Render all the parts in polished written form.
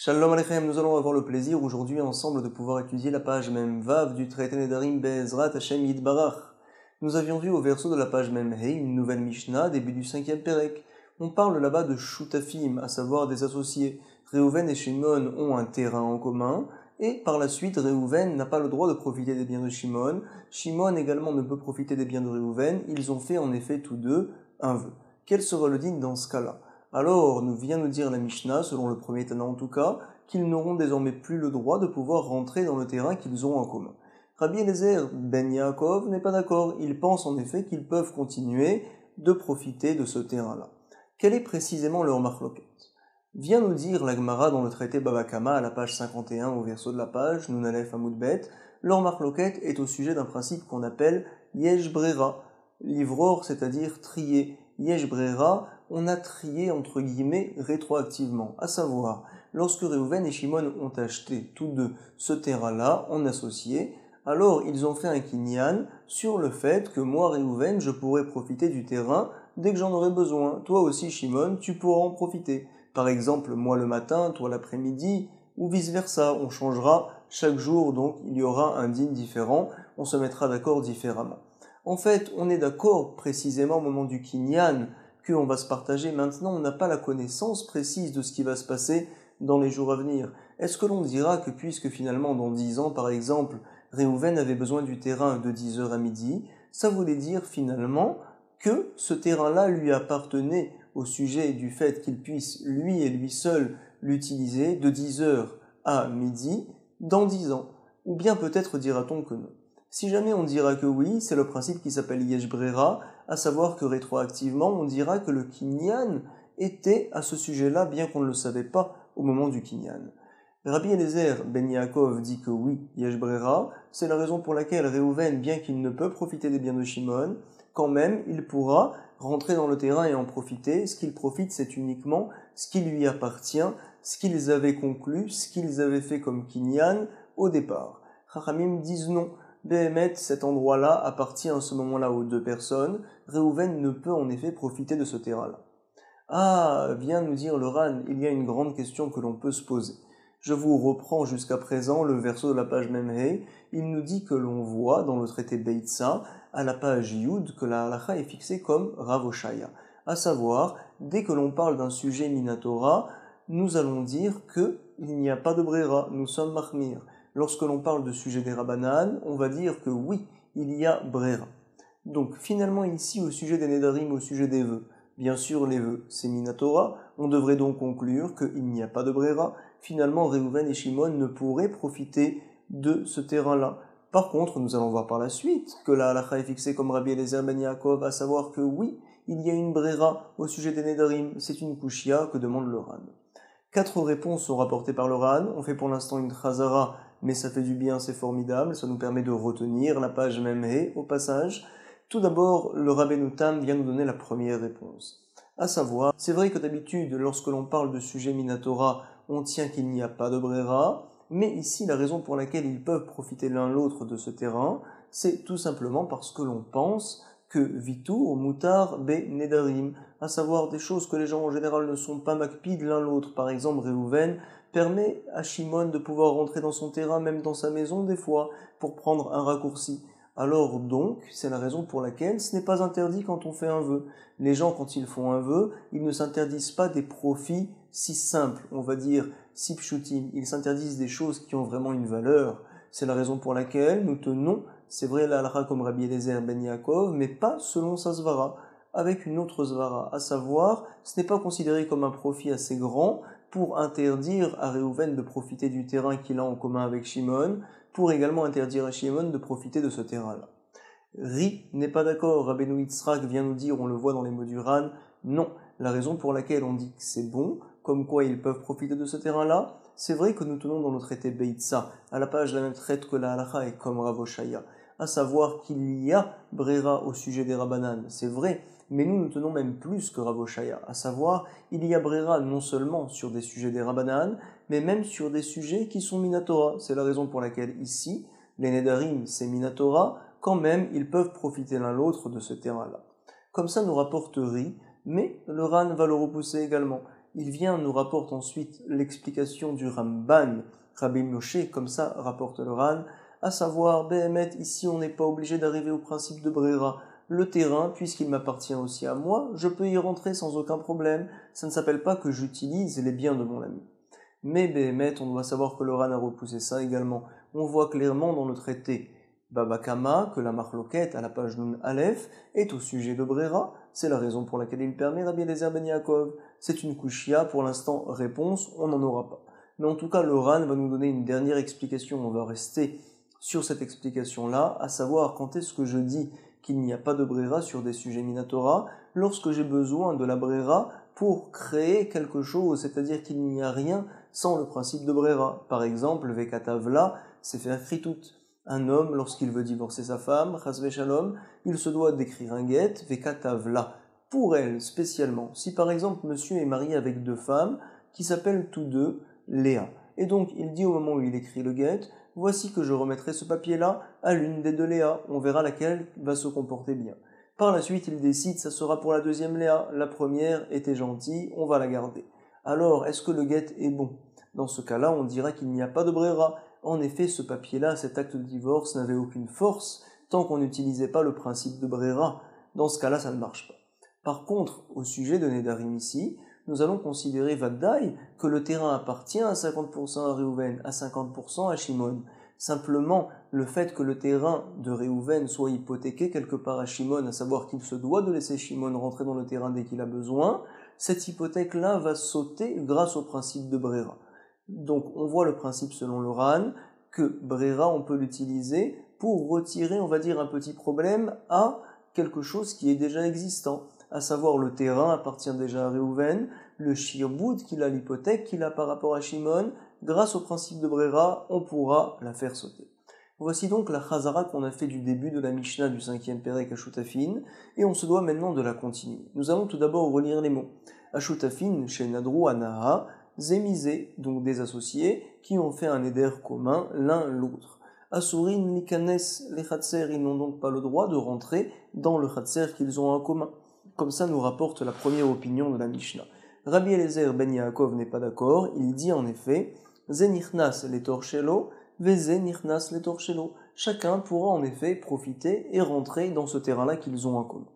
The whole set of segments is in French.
Shalom Aleichem, nous allons avoir le plaisir aujourd'hui ensemble de pouvoir étudier la page Mem Vav du traité Nedarim Be'ezrat Hashem Yitbarach. Nous avions vu au verso de la page Mem Hei une nouvelle Mishnah, début du 5e Perek. On parle là-bas de Shutafim, à savoir des associés. Reuven et Shimon ont un terrain en commun, et par la suite Reuven n'a pas le droit de profiter des biens de Shimon. Shimon également ne peut profiter des biens de Reuven. Ils ont fait en effet tous deux un vœu. Quel sera le digne dans ce cas-là? Alors, vient nous dire la Mishnah, selon le premier Tana en tout cas, qu'ils n'auront désormais plus le droit de pouvoir rentrer dans le terrain qu'ils ont en commun. Rabbi Eliezer ben Yaakov n'est pas d'accord, il pense en effet qu'ils peuvent continuer de profiter de ce terrain-là. Quel est précisément leur marloquet? Vient nous dire la Gemara dans le traité Baba Kama à la page 51 au verso de la page, Nun Aleph Amud Bet, leur marloquet est au sujet d'un principe qu'on appelle Yesh Brera, livror, c'est-à-dire trier. Yesh Brera, on a trié entre guillemets rétroactivement, à savoir, lorsque Reuven et Shimon ont acheté tous deux ce terrain-là en associé, alors ils ont fait un kinyan sur le fait que moi Reuven je pourrais profiter du terrain dès que j'en aurai besoin. Toi aussi Shimon, tu pourras en profiter. Par exemple, moi le matin, toi l'après-midi, ou vice-versa. On changera chaque jour, donc il y aura un din différent, on se mettra d'accord différemment. En fait, on est d'accord précisément au moment du kinyan qu'on va se partager. Maintenant, on n'a pas la connaissance précise de ce qui va se passer dans les jours à venir. Est-ce que l'on dira que puisque finalement dans 10 ans, par exemple, Reuven avait besoin du terrain de 10h à midi, ça voulait dire finalement que ce terrain-là lui appartenait au sujet du fait qu'il puisse, lui et lui seul, l'utiliser de 10h à midi dans 10 ans. Ou bien peut-être dira-t-on que non. Si jamais on dira que oui, c'est le principe qui s'appelle Yesh Brera, à savoir que rétroactivement, on dira que le kinyan était à ce sujet-là, bien qu'on ne le savait pas au moment du kinyan. Rabbi Eliezer ben Yaakov dit que oui, Yesh Brera, c'est la raison pour laquelle Reuven, bien qu'il ne peut profiter des biens de Shimon, quand même, il pourra rentrer dans le terrain et en profiter. Ce qu'il profite, c'est uniquement ce qui lui appartient, ce qu'ils avaient conclu, ce qu'ils avaient fait comme kinyan au départ. Chachamim disent non. Behemet, cet endroit-là appartient à ce moment-là aux deux personnes. Reuven ne peut en effet profiter de ce terrain-là. Ah, vient nous dire le Ran, il y a une grande question que l'on peut se poser. Je vous reprends jusqu'à présent le verso de la page Memhei. Il nous dit que l'on voit dans le traité Beitza, à la page Yud, que la halakha est fixée comme Ravoshaya. À savoir, dès que l'on parle d'un sujet Minatora, nous allons dire qu'il n'y a pas de Brera, nous sommes Mahmir. Lorsque l'on parle de sujet des Rabbanan, on va dire que oui, il y a Brera. Donc finalement ici, au sujet des Nedarim, au sujet des vœux, bien sûr les vœux, c'est Minatora, on devrait donc conclure qu'il n'y a pas de Brera. Finalement, Reuven et Shimon ne pourraient profiter de ce terrain-là. Par contre, nous allons voir par la suite que la halakha est fixée comme Rabbi Eliezer ben Yaakov, à savoir que oui, il y a une Brera au sujet des Nedarim, c'est une kushia que demande le Ran. 4 réponses sont rapportées par le Ran, on fait pour l'instant une chazara, mais ça fait du bien, c'est formidable, ça nous permet de retenir la page Memhei au passage. Tout d'abord, le Rabbeinu Tam vient nous donner la première réponse. À savoir, c'est vrai que d'habitude, lorsque l'on parle de sujet Minatora, on tient qu'il n'y a pas de Brera, mais ici, la raison pour laquelle ils peuvent profiter l'un l'autre de ce terrain, c'est tout simplement parce que l'on pense que Vitur, Mutar, Be, Nedarim, à savoir des choses que les gens en général ne sont pas makpid l'un l'autre. Par exemple, Reuven permet à Shimon de pouvoir rentrer dans son terrain, même dans sa maison des fois, pour prendre un raccourci. Alors donc, c'est la raison pour laquelle ce n'est pas interdit quand on fait un vœu. Les gens, quand ils font un vœu, ils ne s'interdisent pas des profits si simples, on va dire si pshutim. Ils s'interdisent des choses qui ont vraiment une valeur. C'est la raison pour laquelle nous tenons, c'est vrai la halakha comme Rabbi Eliezer ben Yaakov, mais pas selon sa svara, avec une autre svara, à savoir, ce n'est pas considéré comme un profit assez grand pour interdire à Reuven de profiter du terrain qu'il a en commun avec Shimon, pour également interdire à Shimon de profiter de ce terrain-là. Ri n'est pas d'accord, Rabbeinu Yitzhak vient nous dire, on le voit dans les mots du Ran, non. La raison pour laquelle on dit que c'est bon, comme quoi ils peuvent profiter de ce terrain-là, c'est vrai que nous tenons dans le traité Beitza, à la page la même traite que la halakha et comme Ravoshaya, à savoir qu'il y a Brera au sujet des Rabbanan, c'est vrai, mais nous tenons même plus que Ravoshaya, à savoir, il y a Brera non seulement sur des sujets des Rabbanan, mais même sur des sujets qui sont Minatora. C'est la raison pour laquelle ici, les Nedarim, c'est Minatora, quand même, ils peuvent profiter l'un l'autre de ce terrain-là. Comme ça nous rapporte Ri, mais le Ran va le repousser également. Il nous rapporte ensuite l'explication du Ramban, Rabbi Moshe, comme ça rapporte le Ran, à savoir, Behemet, ici on n'est pas obligé d'arriver au principe de Brera. Le terrain, puisqu'il m'appartient aussi à moi, je peux y rentrer sans aucun problème. Ça ne s'appelle pas que j'utilise les biens de mon ami. Mais Behemet, on doit savoir que le Ran a repoussé ça également. On voit clairement dans le traité Baba Kama que la marloquette à la page Nun Aleph est au sujet de Brera. C'est la raison pour laquelle il permet Rabbi Eliezer ben Yaakov. C'est une kushia, pour l'instant réponse, on n'en aura pas. Mais en tout cas, le Ran va nous donner une dernière explication. On va rester sur cette explication-là, à savoir quand est-ce que je dis qu'il n'y a pas de Brera sur des sujets Minatora, lorsque j'ai besoin de la Brera pour créer quelque chose, c'est-à-dire qu'il n'y a rien sans le principe de Brera. Par exemple, Vekatavla, c'est faire Kritut. Un homme, lorsqu'il veut divorcer sa femme, Chasve Shalom, il se doit d'écrire un get, Vekatavla, pour elle spécialement. Si par exemple monsieur est marié avec deux femmes qui s'appellent tous deux Léa, et donc il dit au moment où il écrit le get, voici que je remettrai ce papier-là à l'une des deux Léa, on verra laquelle va se comporter bien. Par la suite, il décide, ça sera pour la deuxième Léa, la première était gentille, on va la garder. Alors, est-ce que le get est bon? Dans ce cas-là, on dira qu'il n'y a pas de Brera. En effet, ce papier-là, cet acte de divorce n'avait aucune force tant qu'on n'utilisait pas le principe de Brera. Dans ce cas-là, ça ne marche pas. Par contre, au sujet de Nedarim ici, nous allons considérer Vaddaï que le terrain appartient à 50% à Réhouven, à 50% à Shimon. Simplement, le fait que le terrain de Réhouven soit hypothéqué quelque part à Shimon, à savoir qu'il se doit de laisser Shimon rentrer dans le terrain dès qu'il a besoin, cette hypothèque-là va sauter grâce au principe de Brera. Donc on voit le principe selon le Ran, que Brera on peut l'utiliser pour retirer, on va dire, un petit problème à quelque chose qui est déjà existant, à savoir le terrain appartient déjà à Réhouven, le shirboud qu'il a, l'hypothèque qu'il a par rapport à Shimon, grâce au principe de Brera, on pourra la faire sauter. Voici donc la chazara qu'on a fait du début de la Mishnah du 5e Pérek à Shutafin, et on se doit maintenant de la continuer. Nous allons tout d'abord relire les mots. À Shutafin, chez Nadru Anaha, Zémisé, donc des associés, qui ont fait un éder commun l'un l'autre. Asurin likanes, les Khatser, ils n'ont donc pas le droit de rentrer dans le Khatser qu'ils ont en commun. Comme ça nous rapporte la première opinion de la Mishnah. Rabbi Eliezer ben Yaakov n'est pas d'accord, il dit en effet, Zenichnas les torchelo, Vezenichnas les torchelo. Chacun pourra en effet profiter et rentrer dans ce terrain-là qu'ils ont en commun.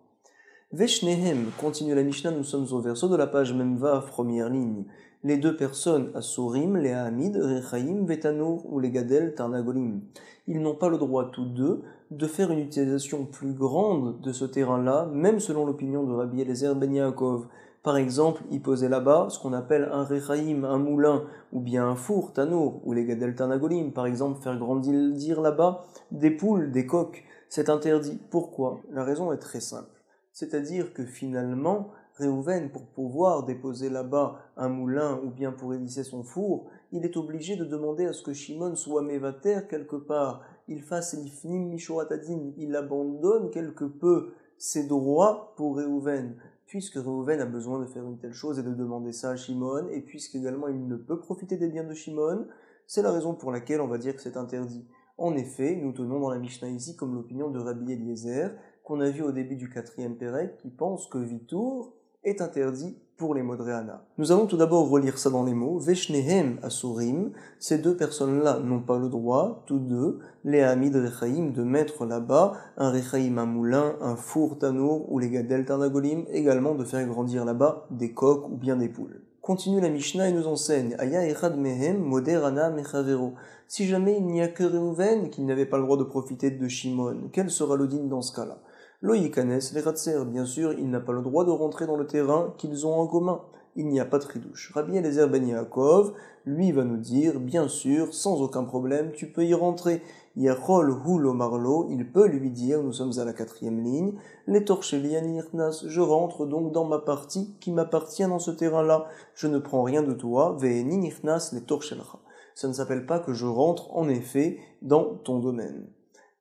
Veshnehem, continue la Mishnah, nous sommes au verso de la page Memvav, première ligne. Les deux personnes, Asurim, les Hamid, Rechaim, Vetanour ou les Gadel, Tarnagolim. Ils n'ont pas le droit tous deux de faire une utilisation plus grande de ce terrain-là, même selon l'opinion de Rabbi Eliezer ben Yaakov. Par exemple, y poser là-bas ce qu'on appelle un Rechaim, un moulin, ou bien un four, Tanour, ou les Gadel, Tarnagolim. Par exemple, faire grandir là-bas des poules, des coqs. C'est interdit. Pourquoi? La raison est très simple. C'est-à-dire que finalement, Réhouven, pour pouvoir déposer là-bas un moulin ou bien pour hélisser son four, il est obligé de demander à ce que Shimon soit mévater quelque part. Il fasse l'ifnim mishoratadin, il abandonne quelque peu ses droits pour Réhouven, puisque Réhouven a besoin de faire une telle chose et de demander ça à Shimon, et puisqu'également il ne peut profiter des biens de Shimon, c'est la raison pour laquelle on va dire que c'est interdit. En effet, nous tenons dans la Mishnah ici comme l'opinion de Rabbi Eliezer, qu'on a vu au début du 4e Pérek, qui pense que Vitour est interdit pour les Modréana. Nous allons tout d'abord relire ça dans les mots. Veshnehem Asurim, ces deux personnes-là n'ont pas le droit, tous deux, les Hamid Rechaim, de mettre là-bas un Rechaim, un moulin, un four Tanour ou les Gadel Tarnagolim, également de faire grandir là-bas des coqs ou bien des poules. Continue la Mishnah et nous enseigne Aya Echad Mehem Moderana Mechavero. Si jamais il n'y a que Réhouven qui n'avait pas le droit de profiter de Shimon, quel sera le din dans ce cas-là? Loïkanes, les Ratser, bien sûr, il n'a pas le droit de rentrer dans le terrain qu'ils ont en commun. Il n'y a pas de tridouche. Rabbi Eliezer ben Yaakov, lui, va nous dire, bien sûr, sans aucun problème, tu peux y rentrer. Yachol hulo marlo, il peut lui dire, nous sommes à la 4e ligne, les torcheli anirnas, je rentre donc dans ma partie qui m'appartient dans ce terrain-là. Je ne prends rien de toi, ve'eni nirnas les torchelcha. Ça ne s'appelle pas que je rentre, en effet, dans ton domaine.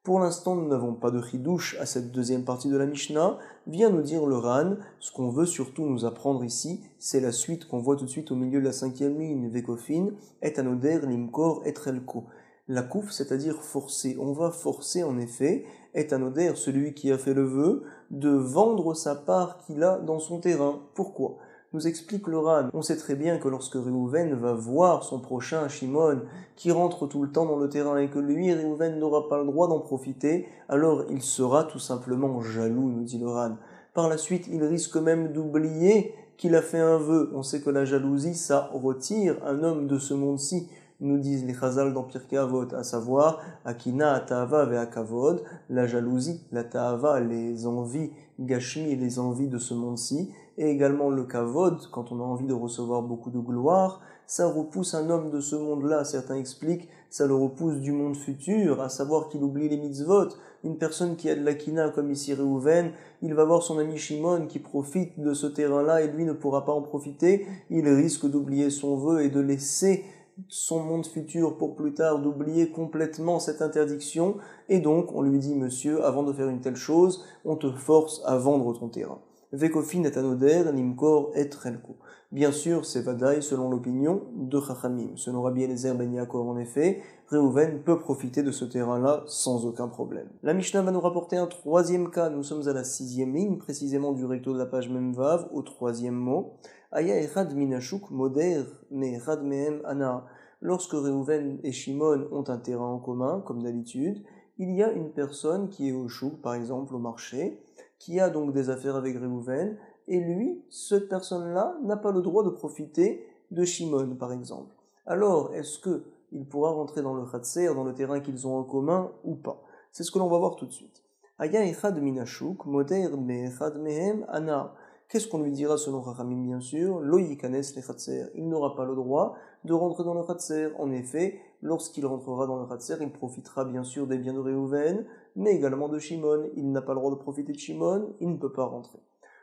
Pour l'instant, nous n'avons pas de chidouche à cette deuxième partie de la Mishnah. Vient nous dire le Ran, ce qu'on veut surtout nous apprendre ici, c'est la suite qu'on voit tout de suite au milieu de la 5e ligne, Vekofin, et anoder limkor et trelko. La kouf, c'est-à-dire forcer. On va forcer en effet, et anoder, celui qui a fait le vœu, de vendre sa part qu'il a dans son terrain. Pourquoi? Nous explique le Ran. On sait très bien que lorsque Réhouven va voir son prochain Shimon qui rentre tout le temps dans le terrain et que lui, Réhouven, n'aura pas le droit d'en profiter, alors il sera tout simplement jaloux, nous dit le Ran. Par la suite, il risque même d'oublier qu'il a fait un vœu. On sait que la jalousie, ça retire un homme de ce monde-ci, nous disent les Chazal dans Pirkei Avot, à savoir Akina, Ta'ava ve Akavod, la jalousie, la Ta'ava, les envies Gashmi, les envies de ce monde-ci, et également le Kavod, quand on a envie de recevoir beaucoup de gloire, ça repousse un homme de ce monde-là. Certains expliquent, ça le repousse du monde futur, à savoir qu'il oublie les mitzvot. Une personne qui a de l'Akina, comme ici Réhouven, il va voir son ami Shimon qui profite de ce terrain-là et lui ne pourra pas en profiter. Il risque d'oublier son vœu et de laisser son monde futur pour plus tard, d'oublier complètement cette interdiction. Et donc, on lui dit, monsieur, avant de faire une telle chose, on te force à vendre ton terrain. Vekofin et anoder, limkor et relko. Bien sûr, c'est vadaï selon l'opinion de Chachamim. Selon Rabbi Eliezer ben Yaakov, en effet, Réhouven peut profiter de ce terrain-là sans aucun problème. La Mishnah va nous rapporter un troisième cas. Nous sommes à la 6e ligne, précisément du recto de la page Memvav, au 3e mot. Aya echad minashuk moder me echad mehem ana. Lorsque Réhouven et Shimon ont un terrain en commun, comme d'habitude, il y a une personne qui est au chouk, par exemple au marché, qui a donc des affaires avec Réhouven, et lui, cette personne-là, n'a pas le droit de profiter de Shimon, par exemple. Alors, est-ce qu'il pourra rentrer dans le Khatser, dans le terrain qu'ils ont en commun, ou pas? C'est ce que l'on va voir tout de suite. Aya echad minashuk, moder me echad mehem ana. Qu'est-ce qu'on lui dira selon Chachamim, bien sûr? Lo yikanes le Khatser. Il n'aura pas le droit de rentrer dans le Khatser. En effet, lorsqu'il rentrera dans le Khatser, il profitera bien sûr des biens de Réhouven, mais également de Shimon. Il n'a pas le droit de profiter de Shimon, il ne peut pas rentrer.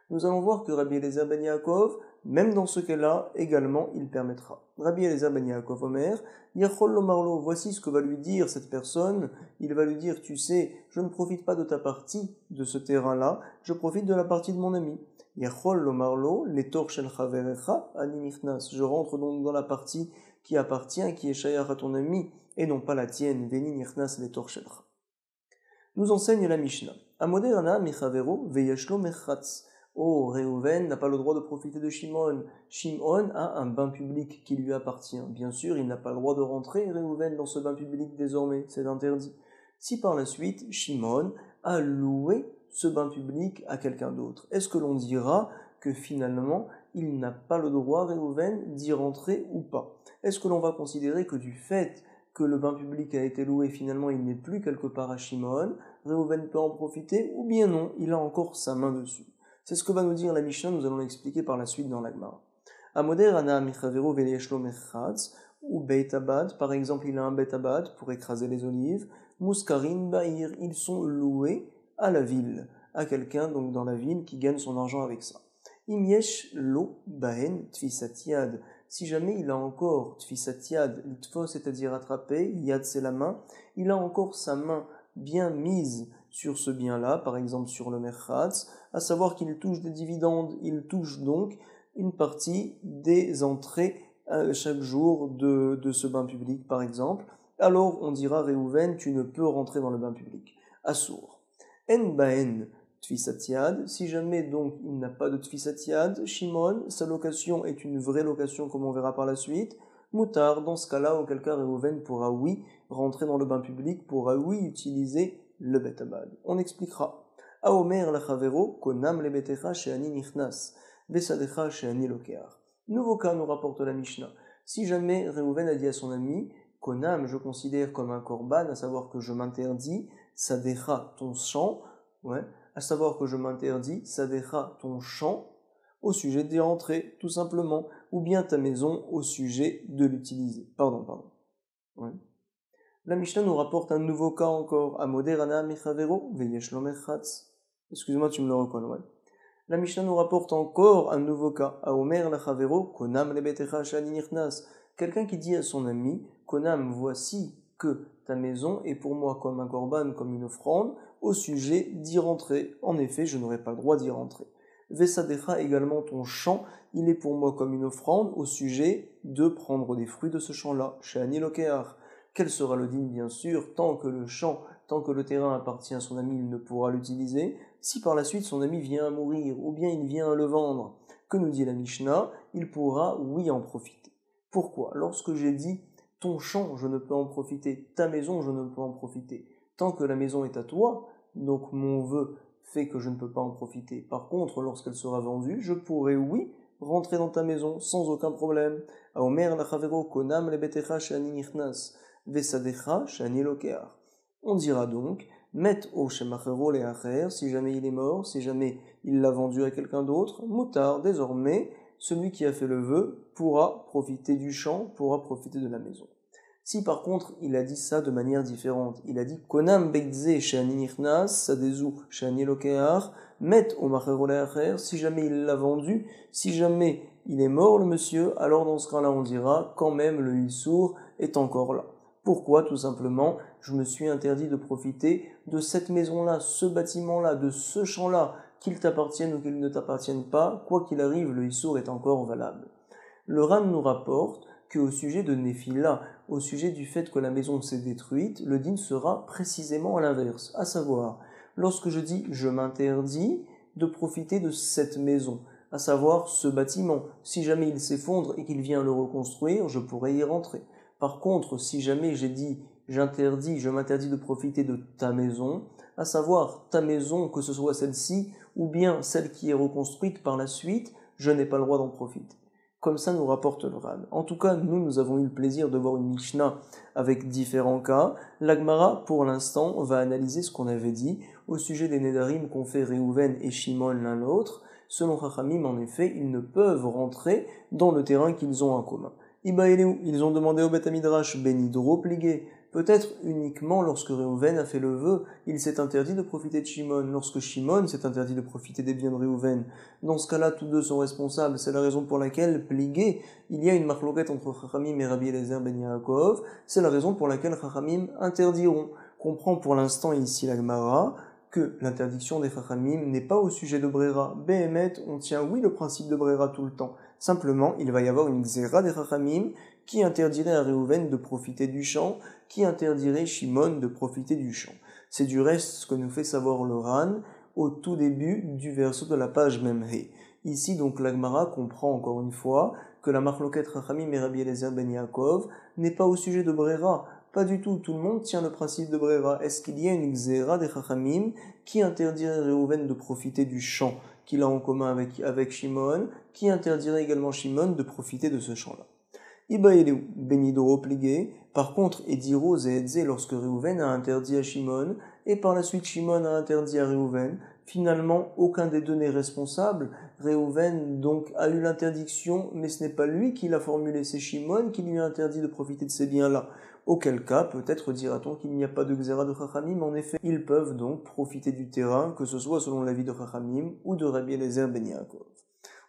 Nous allons voir que Rabbi Eliezer ben Yaakov, même dans ce cas-là, également, il permettra. Rabbi Eliezer ben Yaakov Omer, Yachol lo marlo, voici ce que va lui dire cette personne. Il va lui dire, tu sais, je ne profite pas de ta partie de ce terrain-là, je profite de la partie de mon ami. Yachol lo marlo, les tor shel chaverecha ani nichnas. Je rentre donc dans la partie qui appartient, qui est shayach à ton ami, et non pas la tienne. Veni nichnas les tor shelcha. Nous enseigne la Mishnah. Amoder ana mechavero veyashlo mechatz. Oh, Réhouven n'a pas le droit de profiter de Shimon. Shimon a un bain public qui lui appartient. Bien sûr, il n'a pas le droit de rentrer, Réhouven, dans ce bain public désormais. C'est interdit. Si par la suite, Shimon a loué ce bain public à quelqu'un d'autre, est-ce que l'on dira que finalement, il n'a pas le droit, Réhouven, d'y rentrer ou pas? Est-ce que l'on va considérer que du fait que le bain public a été loué, finalement il n'est plus quelque part à Shimon, Réhouven peut en profiter, ou bien non, il a encore sa main dessus? C'est ce que va nous dire la Mishnah, nous allons l'expliquer par la suite dans la Gemara. Amoder ana michavero veleshlo mechatz, ou beit abad, par exemple il a un beit abad pour écraser les olives, muskarin ba'ir, ils sont loués à la ville, à quelqu'un donc dans la ville qui gagne son argent avec ça. Im yesh lo bahen tfisat yad, si jamais il a encore tfisat yad, litfo c'est-à-dire attraper, yad c'est la main, il a encore sa main bien mise sur ce bien-là, par exemple sur le merchatz, à savoir qu'il touche des dividendes, il touche donc une partie des entrées chaque jour de ce bain public, par exemple. Alors on dira, Réhouven, tu ne peux rentrer dans le bain public. Assour. En baen tfisat yad, si jamais donc il n'a pas de tfisat yad, Shimon, sa location est une vraie location comme on verra par la suite, Moutar, dans ce cas-là, auquel cas Réhouven pourra oui rentrer dans le bain public, pourra oui utiliser le bet abad. On expliquera. Aomer lachavero konam lebetecha she'ani nichnas vesadecha she'ani lokeach. Nouveau cas nous rapporte la Mishnah. Si jamais Réhouven a dit à son ami, konam je considère comme un korban, à savoir que je m'interdis, sadecha ton champ, à savoir que je m'interdis, sadecha ton champ, au sujet d'y rentrer, tout simplement, ou bien ta maison au sujet de l'utiliser. Pardon. Ouais. La Mishnah nous rapporte un nouveau cas encore. Amoder ana mechavero veyesh lo mechatz. Excuse-moi, tu me le reconnais. Ouais. La Mishnah nous rapporte encore un nouveau cas. Aomer lachavero konam lebetecha shani nichnas. Quelqu'un qui dit à son ami, konam, voici que ta maison est pour moi comme un korban, comme une offrande, au sujet d'y rentrer. En effet, je n'aurai pas le droit d'y rentrer. Vesadecha également ton champ, il est pour moi comme une offrande au sujet de prendre des fruits de ce champ-là. Shani lokeach. Quel sera le dîme, bien sûr, tant que le champ, tant que le terrain appartient à son ami, il ne pourra l'utiliser. Si par la suite son ami vient à mourir, ou bien il vient à le vendre, Que nous dit la Mishnah? Il pourra, oui, en profiter. Pourquoi? Lorsque j'ai dit ton champ, je ne peux en profiter, ta maison, je ne peux en profiter. Tant que la maison est à toi, donc mon vœu fait que je ne peux pas en profiter. Par contre, lorsqu'elle sera vendue, je pourrai, oui, rentrer dans ta maison sans aucun problème. On dira donc, met au shemachero leacher, si jamais il est mort, si jamais il l'a vendu à quelqu'un d'autre, moutar, désormais, celui qui a fait le vœu pourra profiter du champ, pourra profiter de la maison. Si par contre il a dit ça de manière différente, il a dit konam beitze she'ani nichnas, sadezu she'ani lokeach, met au machero leacher, si jamais il l'a vendu, si jamais il est mort le monsieur, alors dans ce cas-là on dira quand même le issour est encore là. Pourquoi? Tout simplement, je me suis interdit de profiter de cette maison-là, ce bâtiment-là, de ce champ-là, qu'il t'appartienne ou qu'il ne t'appartienne pas, quoi qu'il arrive, le issour est encore valable. Le Ran nous rapporte qu'au sujet de Néphila, au sujet du fait que la maison s'est détruite, le din sera précisément à l'inverse, à savoir, lorsque je dis je m'interdis de profiter de cette maison, à savoir ce bâtiment, si jamais il s'effondre et qu'il vient le reconstruire, je pourrais y rentrer. Par contre, si jamais j'ai dit je m'interdis de profiter de ta maison, à savoir ta maison, que ce soit celle-ci ou bien celle qui est reconstruite par la suite, je n'ai pas le droit d'en profiter. Comme ça nous rapporte le Ran. En tout cas, nous avons eu le plaisir de voir une Mishnah avec différents cas. L'Agmara, pour l'instant, va analyser ce qu'on avait dit au sujet des Nedarim qu'ont fait Réhouven et Shimon l'un l'autre. Selon Chachamim, en effet, ils ne peuvent rentrer dans le terrain qu'ils ont en commun. Ils ont demandé au Beth Midrash Benidro pligué. Peut-être uniquement lorsque Réhouven a fait le vœu, il s'est interdit de profiter de Shimon. Lorsque Shimon s'est interdit de profiter des biens de Réhouven. Dans ce cas-là, tous deux sont responsables. C'est la raison pour laquelle, pligué, il y a une marloquette entre Chachamim et Rabbi Eliezer ben Yaakov. C'est la raison pour laquelle Chachamim interdiront. Comprend pour l'instant ici la Gemara que l'interdiction des Chachamim n'est pas au sujet de Brera. Behemet, on tient oui le principe de Brera tout le temps. Simplement, il va y avoir une Xéra des Chachamim qui interdirait à Réhouven de profiter du champ, qui interdirait Shimon de profiter du champ. C'est du reste ce que nous fait savoir le Ran au tout début du verset de la page Memhe. Ici, donc, l'Agmara comprend encore une fois que la marloquette Chachamim et Rabbi Eliezer ben Yaakov n'est pas au sujet de Brera. Pas du tout, tout le monde tient le principe de Brera. Est-ce qu'il y a une Xéra des Chachamim qui interdirait Réhouven de profiter du champ qu'il a en commun avec Shimon, qui interdirait également Shimon de profiter de ce champ-là? Ibaeleu, Benidoro pligué. Par contre, Ediro et Edze, lorsque Réhouven a interdit à Shimon, et par la suite Shimon a interdit à Réhouven, finalement, aucun des deux n'est responsable. Réhouven, donc, a eu l'interdiction, mais ce n'est pas lui qui l'a formulé, c'est Shimon qui lui a interdit de profiter de ces biens-là. Auquel cas, peut-être dira-t-on qu'il n'y a pas de Xéra de Chachamim, en effet, ils peuvent donc profiter du terrain, que ce soit selon l'avis de Chachamim ou de Rabbi Eliezer ben Yaakov.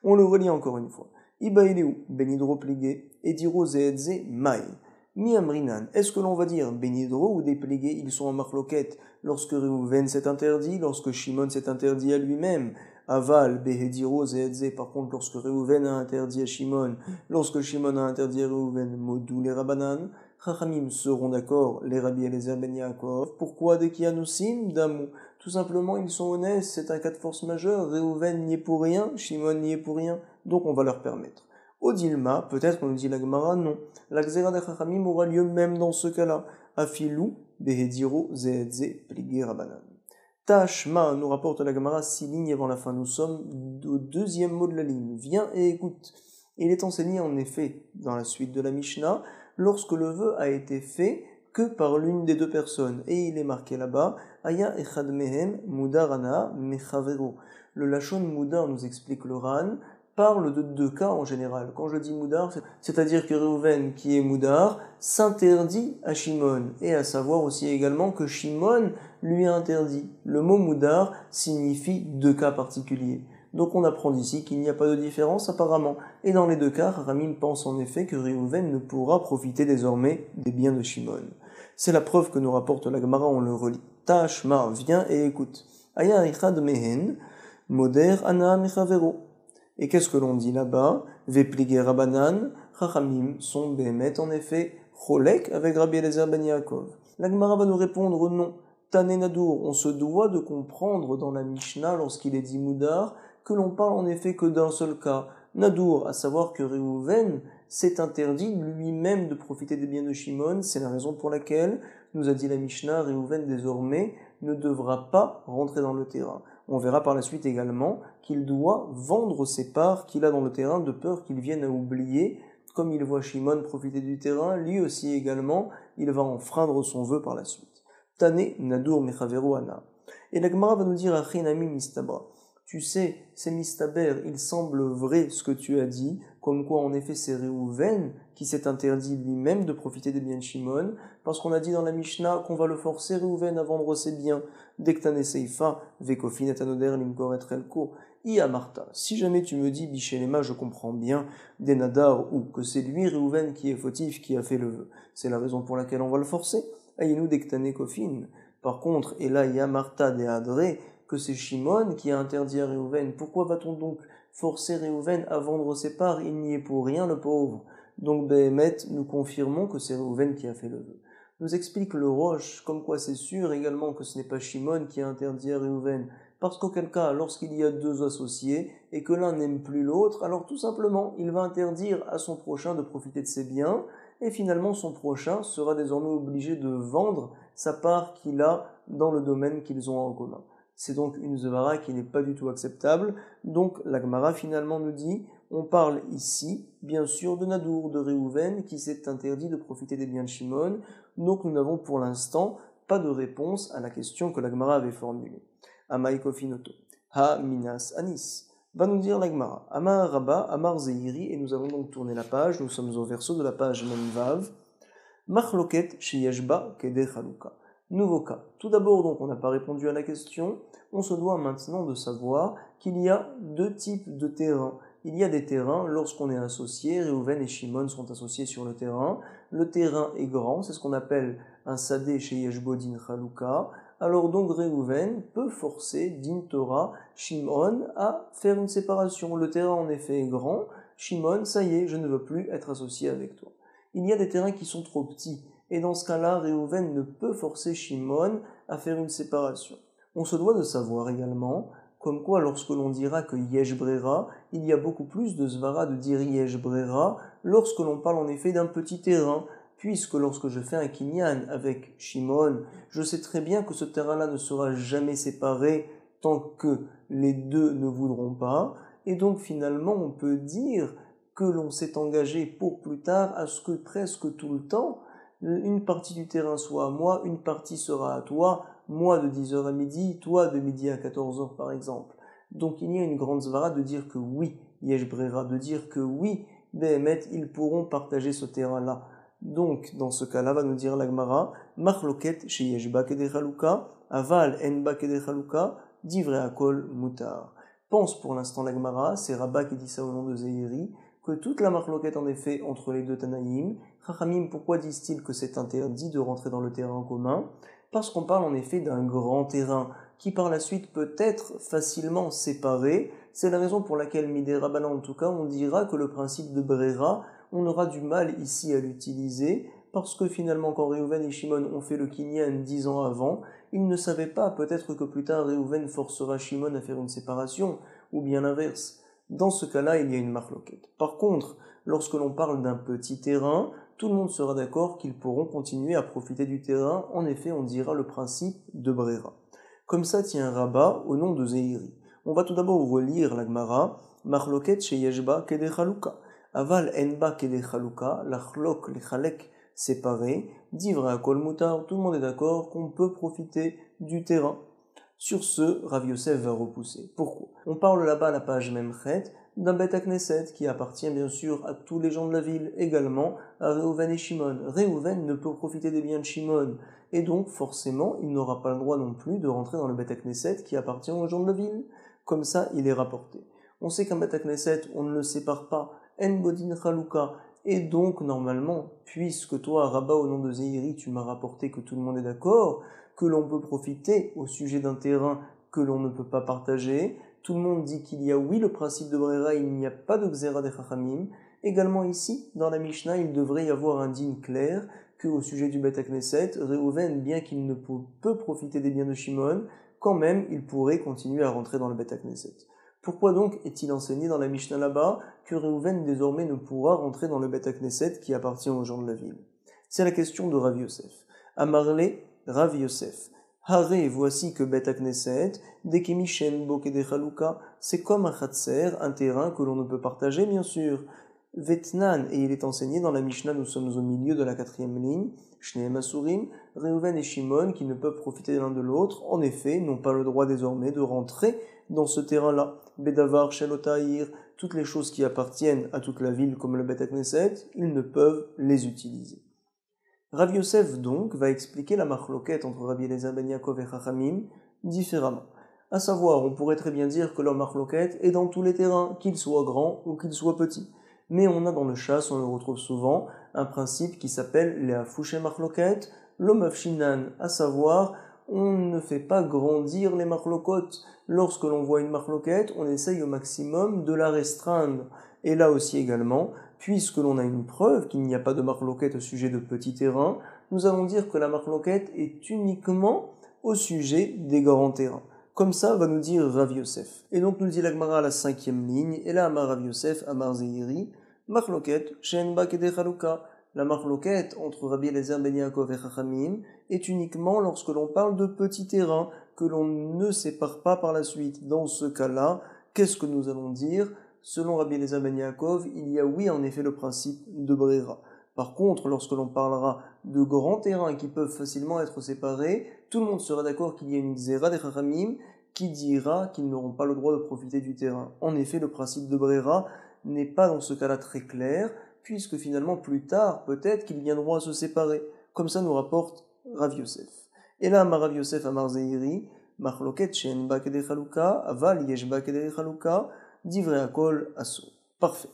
On le relit encore une fois. Ibaeleu, Benidro pligué, Ediro Zeedze, Maï. Mi Amrinan, est-ce que l'on va dire Benidro ou des pligués, ils sont en marloquette lorsque Réhouven s'est interdit, lorsque Shimon s'est interdit à lui-même? Aval, Behediro Zeedze, par contre, lorsque Réhouven a interdit à Shimon, lorsque Shimon a interdit à Réhouven, Modou les Rabanan, Chachamim seront d'accord, les Rabbi Eliezer ben Yaakov. Pourquoi des Kianusim, Damou? Tout simplement, ils sont honnêtes, c'est un cas de force majeure, Réhouven n'y est pour rien, Shimon n'y est pour rien, donc on va leur permettre. Odilma, peut-être qu'on nous dit la Gemara, non. La Xéra de Chachamim aura lieu même dans ce cas-là. Afilou, Behediro, Zeedze, Pligé, Rabanan. Tashma, nous rapporte la Gemara 6 lignes avant la fin. Nous sommes au deuxième mot de la ligne. Viens et écoute. Il est enseigné en effet, dans la suite de la Mishnah, lorsque le vœu a été fait que par l'une des deux personnes. Et il est marqué là-bas, Aya echad mehem mudarana mechavero. Le Lachon Moudar, nous explique le Ran, parle de deux cas en général. Quand je dis Moudar, c'est-à-dire que Réhouven, qui est Moudar, s'interdit à Shimon. Et à savoir aussi également que Shimon lui a interdit. Le mot Moudar signifie deux cas particuliers. Donc on apprend d'ici qu'il n'y a pas de différence apparemment. Et dans les deux cas, Ramim pense en effet que Réhouven ne pourra profiter désormais des biens de Shimon. C'est la preuve que nous rapporte la Gemara, on le relit. Tashma, viens et écoute. Aya ichad mehen, moder ana mechavero. Et qu'est-ce que l'on dit là-bas? Veplige Rabanan, Chachamim sont Behemet, en effet, Cholek avec Rabbi Eliezer ben Yaakov. La Gemara va nous répondre non. Tané Nadour, on se doit de comprendre dans la Mishnah, lorsqu'il est dit Moudar, que l'on parle en effet que d'un seul cas, Nadour, à savoir que Réhouven s'est interdit lui-même de profiter des biens de Shimon, c'est la raison pour laquelle, nous a dit la Mishnah, Réhouven désormais ne devra pas rentrer dans le terrain. On verra par la suite également qu'il doit vendre ses parts qu'il a dans le terrain de peur qu'il vienne à oublier. Comme il voit Shimon profiter du terrain, lui aussi également, il va enfreindre son vœu par la suite. Tane Nadur Mechaveru Ana. Et la Gemara va nous dire Achinami Mistabra. Tu sais, c'est Mistaber, il semble vrai ce que tu as dit, comme quoi en effet c'est Réhouven qui s'est interdit lui-même de profiter des biens de Shimon, parce qu'on a dit dans la Mishnah qu'on va le forcer Réhouven à vendre ses biens. Dektane Seifa, Vekofin et Anoder Limkor et Trelko. Martha, si jamais tu me dis Bichelema, je comprends bien, des Nadar, ou que c'est lui Réhouven qui est fautif, qui a fait le vœu. C'est la raison pour laquelle on va le forcer. Ayinu Dektane Kofin. Par contre, et là, Martha de Adré, que c'est Shimon qui a interdit à Réhouven. Pourquoi va-t-on donc forcer Réhouven à vendre ses parts? Il n'y est pour rien, le pauvre. Donc, Behemet, nous confirmons que c'est Réhouven qui a fait le vœu. Nous explique le Roche, comme quoi c'est sûr également que ce n'est pas Shimon qui a interdit à Réhouven. Parce qu'auquel cas, lorsqu'il y a deux associés et que l'un n'aime plus l'autre, alors tout simplement, il va interdire à son prochain de profiter de ses biens, et finalement son prochain sera désormais obligé de vendre sa part qu'il a dans le domaine qu'ils ont en commun. C'est donc une Zvara qui n'est pas du tout acceptable. Donc la Gemara finalement nous dit, on parle ici, bien sûr, de Nadour, de Réhouven, qui s'est interdit de profiter des biens de Shimon. Donc nous n'avons pour l'instant pas de réponse à la question que la Gemara avait formulée. Amai Kofinoto. Ha Minas Anis. Va nous dire la Gemara. Amar Rabba, Amar Zeiri, et nous avons donc tourné la page, nous sommes au verso de la page Memvav. Machloket Sheyeshba Kede Chaluka. Nouveau cas. Tout d'abord, donc, on n'a pas répondu à la question. On se doit maintenant de savoir qu'il y a deux types de terrains. Il y a des terrains, lorsqu'on est associé, Réhouven et Shimon sont associés sur le terrain. Le terrain est grand, c'est ce qu'on appelle un sadé chez Yeshbodin Chaluka. Alors donc Réhouven peut forcer Din Torah Shimon à faire une séparation. Le terrain en effet est grand. Shimon, ça y est, je ne veux plus être associé avec toi. Il y a des terrains qui sont trop petits. Et dans ce cas-là, Réhouven ne peut forcer Shimon à faire une séparation. On se doit de savoir également, comme quoi lorsque l'on dira que Yesh Brera, il y a beaucoup plus de Zvara de dire Yesh Brera lorsque l'on parle en effet d'un petit terrain, puisque lorsque je fais un kinyan avec Shimon, je sais très bien que ce terrain-là ne sera jamais séparé tant que les deux ne voudront pas, et donc finalement on peut dire que l'on s'est engagé pour plus tard à ce que presque tout le temps, une partie du terrain soit à moi, une partie sera à toi, moi de 10h à midi, toi de midi à 14h par exemple. Donc il y a une grande zvara de dire que oui, Yesh Brera, de dire que oui, Behemet, ils pourront partager ce terrain-là. Donc dans ce cas-là, va nous dire la Gemara, Machloket chez Yeshba Kede Chaluka, Aval Enba Kede Chaluka, Divrei Akol Mutar. Pense pour l'instant la Gemara, c'est Rabat qui dit ça au nom de Zéhiri, que toute la marloquette en effet entre les deux Tanaïm. Chachamim, pourquoi disent-ils que c'est interdit de rentrer dans le terrain commun? Parce qu'on parle en effet d'un grand terrain qui par la suite peut être facilement séparé. C'est la raison pour laquelle Midé Rabbanan en tout cas, on dira que le principe de Brera, on aura du mal ici à l'utiliser, parce que finalement quand Réhouven et Shimon ont fait le Kinyan 10 ans avant, ils ne savaient pas peut-être que plus tard Réhouven forcera Shimon à faire une séparation, ou bien l'inverse. Dans ce cas-là, il y a une marloquette. Par contre, lorsque l'on parle d'un petit terrain, tout le monde sera d'accord qu'ils pourront continuer à profiter du terrain. En effet, on dira le principe de Brera. Comme ça tient un rabat au nom de Zéhiri. On va tout d'abord relire la Gemara. Marloquette chez Yeshba Kede Chaluka. Aval Enba Kede Chaluka. Lachlok Lechalek séparé. Divrei Akol Mutar. Tout le monde est d'accord qu'on peut profiter du terrain. Sur ce, Rav Yosef va repousser. Pourquoi? On parle là-bas à la page Memchet d'un Beth Knesset qui appartient bien sûr à tous les gens de la ville, également à Réhouven et Shimon. Réhouven ne peut profiter des biens de Shimon, et donc forcément il n'aura pas le droit non plus de rentrer dans le Beth Knesset qui appartient aux gens de la ville. Comme ça, il est rapporté. On sait qu'un Beth Knesset, on ne le sépare pas, En Bodin Chaluka, et donc normalement, puisque toi, Rabat, au nom de Zéhiri, tu m'as rapporté que tout le monde est d'accord, que l'on peut profiter au sujet d'un terrain que l'on ne peut pas partager. Tout le monde dit qu'il y a oui le principe de Brera, il n'y a pas de Xéra des Chachamim. Également ici, dans la Mishnah, il devrait y avoir un din clair que au sujet du Beth Knesset, Réhouven, bien qu'il ne peut profiter des biens de Shimon, quand même il pourrait continuer à rentrer dans le Beth Knesset. Pourquoi donc est-il enseigné dans la Mishnah là-bas que Réhouven désormais ne pourra rentrer dans le Beth Knesset qui appartient aux gens de la ville? C'est la question de Rav Yosef. Amarle, Rav Yosef. Haré, voici que Beth Knesset, Dekemishen Bokede Chaluka, c'est comme un Khatser, un terrain que l'on ne peut partager, bien sûr. Vetnan, et il est enseigné dans la Mishnah, nous sommes au milieu de la 4e ligne, Shneem Asurim, Réhouven et Shimon, qui ne peuvent profiter l'un de l'autre, en effet, n'ont pas le droit désormais de rentrer dans ce terrain-là. Bedavar, Shelotaïr, toutes les choses qui appartiennent à toute la ville comme le Beth Knesset, ils ne peuvent les utiliser. Rav Yosef donc va expliquer la machloket entre Rabbi Eliezer ben Yaakov et Chachamim différemment. À savoir, on pourrait très bien dire que leur machloket est dans tous les terrains, qu'ils soient grands ou qu'ils soient petits. Mais on a dans le chasse, on le retrouve souvent, un principe qui s'appelle les afouché machloket, l'omafshinan, à savoir, on ne fait pas grandir les machlokot. Lorsque l'on voit une machloket, on essaye au maximum de la restreindre. Et là aussi également, puisque l'on a une preuve qu'il n'y a pas de machloket au sujet de petits terrains, nous allons dire que la machloket est uniquement au sujet des grands terrains. Comme ça va nous dire Rav Yosef. Et donc nous dit la Gemara à la 5e ligne, et là Amar Rav Yosef, Amar Zeiri, machloket, shen ba kede chaluka. La machloket entre Rabbi Eliezer ben Yaakov et Chachamim est uniquement lorsque l'on parle de petits terrains que l'on ne sépare pas par la suite. Dans ce cas-là, qu'est-ce que nous allons dire? Selon Rabbi Eliezer ben Yaakov, il y a oui en effet le principe de Brera. Par contre, lorsque l'on parlera de grands terrains qui peuvent facilement être séparés, tout le monde sera d'accord qu'il y a une xéra des Chachamim qui dira qu'ils n'auront pas le droit de profiter du terrain. En effet, le principe de Brera n'est pas dans ce cas-là très clair, puisque finalement plus tard, peut-être qu'ils viendront à se séparer. Comme ça nous rapporte Rav Yosef. Et là, Rav Yosef Amar Zeiri, Machloket Shen Ba Kede Chaluka, Aval Yesh Ba Kede Chaluka, Divrei Akol Asso. Parfait.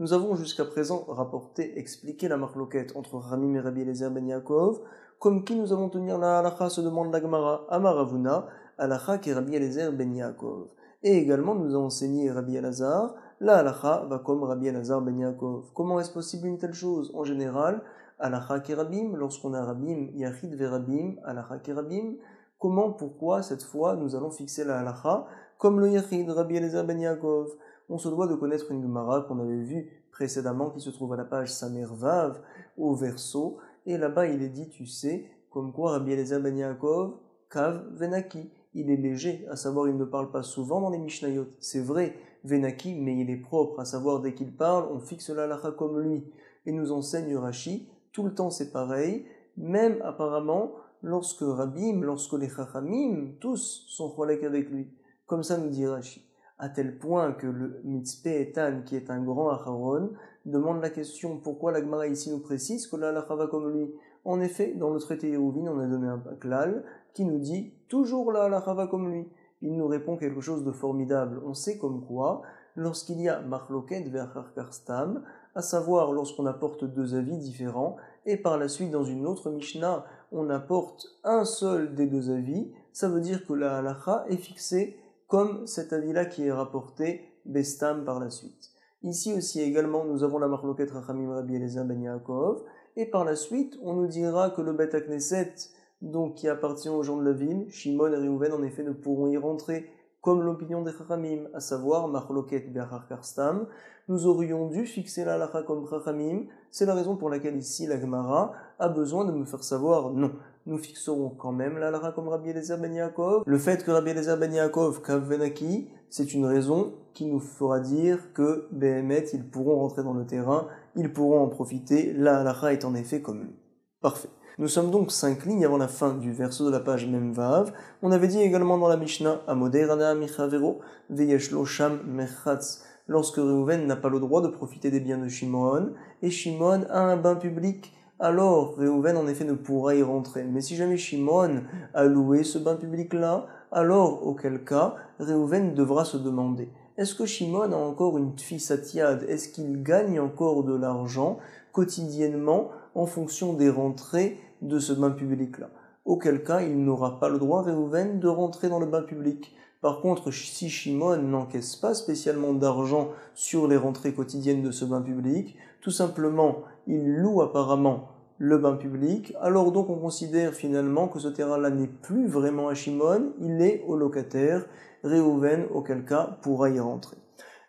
Nous avons jusqu'à présent rapporté, expliqué la machloket entre Ramim et Rabbi Eliezer ben Yaakov, comme qui nous allons tenir la halacha, se demande la Gemara, Amar Avuna, halacha qui est Rabbi Eliezer ben Yaakov. Et également nous a enseigné Rabbi Elazar, la halacha va comme Rabbi Elazar ben Yaakov. Comment est-ce possible une telle chose? En général, halacha qui rabim, lorsqu'on a rabim, yachid ve rabim, halacha qui rabim. Comment, pourquoi, cette fois, nous allons fixer la halacha comme le yachid, Rabbi Eliezer ben Yaakov? On se doit de connaître une Gemara qu'on avait vue précédemment, qui se trouve à la page Samer Vav, au verso, et là-bas il est dit, tu sais, comme quoi Rabbi Eliezer ben Yaakov, Kav Venaki, il est léger, à savoir il ne parle pas souvent dans les Mishnayot, c'est vrai, Venaki, mais il est propre, à savoir dès qu'il parle, on fixe la halakha comme lui, et nous enseigne Rashi, tout le temps c'est pareil, même apparemment, lorsque les Chachamim, tous sont cholek avec lui, comme ça nous dit Rashi. À tel point que le Mitzpe Etan, qui est un grand Acharon, demande la question pourquoi la Gemara ici nous précise que la halacha va comme lui. En effet, dans le traité Hérouvine, on a donné un klal qui nous dit toujours la halacha va comme lui. Il nous répond quelque chose de formidable. On sait comme quoi, lorsqu'il y a machloket ve'achar karstam, à savoir lorsqu'on apporte deux avis différents, et par la suite dans une autre Mishnah, on apporte un seul des deux avis, ça veut dire que la halacha est fixée comme cet avis-là qui est rapporté Bestam par la suite. Ici aussi également, nous avons la machloket Rachamim Rabbi Eliezer ben Yaakov, et par la suite, on nous dira que le Beth Knesset, donc qui appartient aux gens de la ville, Shimon et Réhouven en effet ne pourront y rentrer, comme l'opinion des Chachamim, à savoir machloket be'achar karstam. Nous aurions dû fixer la halacha comme Chachamim, c'est la raison pour laquelle ici la Gemara a besoin de me faire savoir non. Nous fixerons quand même la halacha comme Rabbi Eliezer ben Yaakov. Le fait que Rabbi Eliezer ben Yaakov, Kav Venaki, c'est une raison qui nous fera dire que Behemet, ils pourront rentrer dans le terrain, ils pourront en profiter, la halacha est en effet comme lui. Parfait. Nous sommes donc 5 lignes avant la fin du verso de la page Memvav. On avait dit également dans la Mishnah, Amodei Rana Michavero, Veyeshlo Sham Mechatz, lorsque Réhouven n'a pas le droit de profiter des biens de Shimon, et Shimon a un bain public, alors Réhouven en effet ne pourra y rentrer. Mais si jamais Shimon a loué ce bain public-là, alors auquel cas Réhouven devra se demander, est-ce que Shimon a encore une tfisatiad? Est-ce qu'il gagne encore de l'argent quotidiennement en fonction des rentrées de ce bain public-là? Auquel cas il n'aura pas le droit, Réhouven, de rentrer dans le bain public. Par contre, si Shimon n'encaisse pas spécialement d'argent sur les rentrées quotidiennes de ce bain public, tout simplement, il loue apparemment le bain public, alors donc on considère finalement que ce terrain-là n'est plus vraiment à Shimon, il est au locataire, Réhouven, auquel cas pourra y rentrer.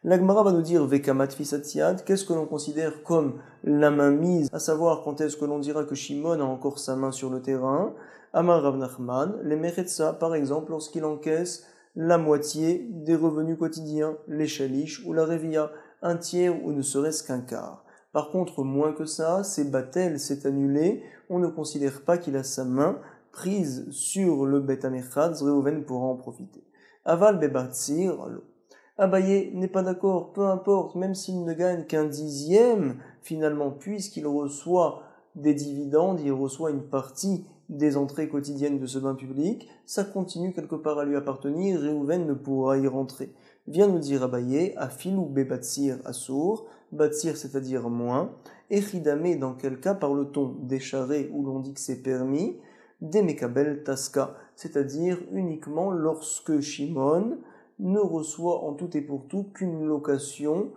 La Gemara va nous dire Vekamat Fisatiad, qu'est-ce que l'on considère comme la main mise, à savoir quand est-ce que l'on dira que Shimon a encore sa main sur le terrain. Amar Rav Nachman, les Mechetza, par exemple, lorsqu'il encaisse la moitié des revenus quotidiens, les chaliches ou la revia, un tiers ou ne serait-ce qu'un quart. Par contre, moins que ça, c'est batel, c'est annulé, on ne considère pas qu'il a sa main prise sur le Bet Amechad, Réhouven pourra en profiter. Aval Bebatsir, Abaye n'est pas d'accord, peu importe, même s'il ne gagne qu'un dixième, finalement, puisqu'il reçoit des dividendes, il reçoit une partie des entrées quotidiennes de ce bain public, ça continue quelque part à lui appartenir, Réhouven ne pourra y rentrer. Vient nous dire Abaye, Afilou Bebatsir Assour, Batsir c'est-à-dire moins, et Chidame dans quel cas parle-t-on d'écharé où l'on dit que c'est permis, Demekabel Taska, c'est-à-dire uniquement lorsque Shimon ne reçoit en tout et pour tout qu'une location,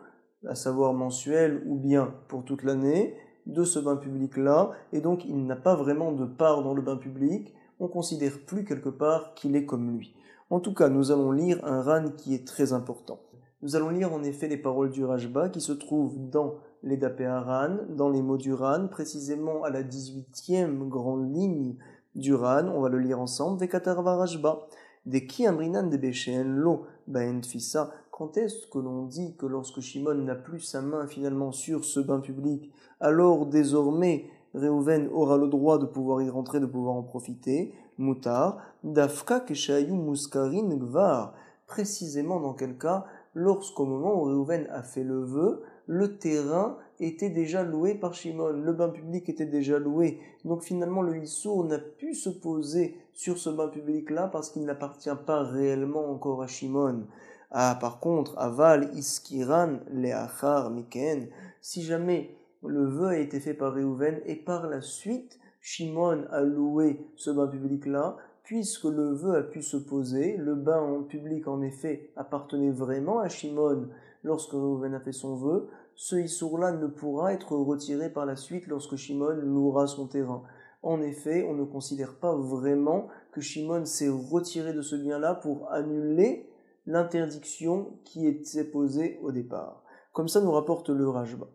à savoir mensuelle ou bien pour toute l'année, de ce bain public-là, et donc il n'a pas vraiment de part dans le bain public, on considère plus quelque part qu'il est comme lui. En tout cas, nous allons lire un Ran qui est très important. Nous allons lire en effet les paroles du Rashba qui se trouvent dans les Dapé Haran, dans les mots du Ran, précisément à la 18e grande ligne du Ran, on va le lire ensemble, Vekatarva Rashba, de qui amrinan de Beshen lo baen tfissa. Quand est-ce que l'on dit que lorsque Shimon n'a plus sa main finalement sur ce bain public, alors désormais Réhouven aura le droit de pouvoir y rentrer, de pouvoir en profiter, Moutar, Dafka Keshayu Muskarin Gvar, précisément dans quel cas, lorsqu'au moment où Réhouven a fait le vœu, le terrain était déjà loué par Shimon, le bain public était déjà loué, donc finalement le Issour n'a pu se poser sur ce bain public-là parce qu'il n'appartient pas réellement encore à Shimon. Ah, par contre, Aval, Iskiran, Leachar, Miken, si jamais le vœu a été fait par Réhouven et par la suite, Shimon a loué ce bain public-là, puisque le vœu a pu se poser, le bain en public en effet appartenait vraiment à Shimon lorsque Réhouven a fait son vœu, ce Issour-là ne pourra être retiré par la suite lorsque Shimon louera son terrain. En effet, on ne considère pas vraiment que Shimon s'est retiré de ce bien-là pour annuler l'interdiction qui était posée au départ. Comme ça nous rapporte le Rashba.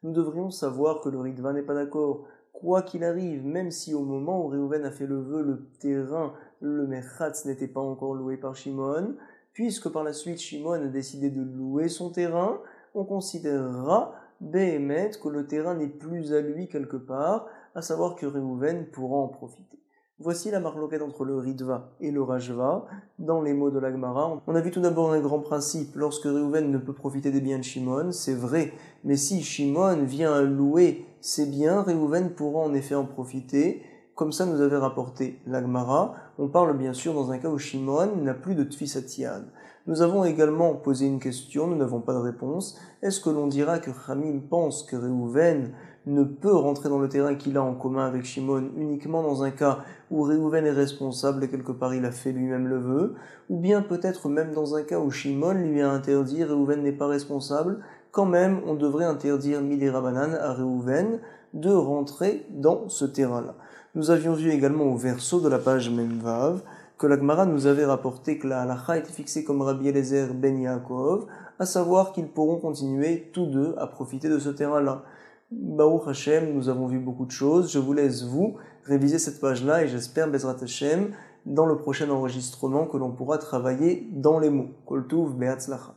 Nous devrions savoir que le Ritva n'est pas d'accord. Quoi qu'il arrive, même si au moment où Réhouven a fait le vœu, le terrain, le Mechatz n'était pas encore loué par Shimon, puisque par la suite Shimon a décidé de louer son terrain, on considérera Béhémet que le terrain n'est plus à lui quelque part, à savoir que Réhouven pourra en profiter. Voici la marloquette entre le Ritva et le Rashva dans les mots de la Gemara. On a vu tout d'abord un grand principe. Lorsque Réhouven ne peut profiter des biens de Shimon, c'est vrai. Mais si Shimon vient louer ses biens, Réhouven pourra en effet en profiter. Comme ça nous avait rapporté la Gemara. On parle bien sûr dans un cas où Shimon n'a plus de Tfisatiad. Nous avons également posé une question, nous n'avons pas de réponse. Est-ce que l'on dira que Chamim pense que Réhouven ne peut rentrer dans le terrain qu'il a en commun avec Shimon uniquement dans un cas où Réhouven est responsable et quelque part il a fait lui-même le vœu, ou bien peut-être même dans un cas où Shimon lui a interdit, Réhouven n'est pas responsable, quand même on devrait interdire Midei Rabanan à Réhouven de rentrer dans ce terrain-là. Nous avions vu également au verso de la page Memvav que la Gemara nous avait rapporté que la halakha était fixée comme Rabbi Eliezer ben Yaakov, à savoir qu'ils pourront continuer tous deux à profiter de ce terrain-là. Baruch Hashem, nous avons vu beaucoup de choses. Je vous laisse vous réviser cette page-là et j'espère Bezrat Hashem dans le prochain enregistrement que l'on pourra travailler dans les mots. Kol Tuv Be'atzlacha.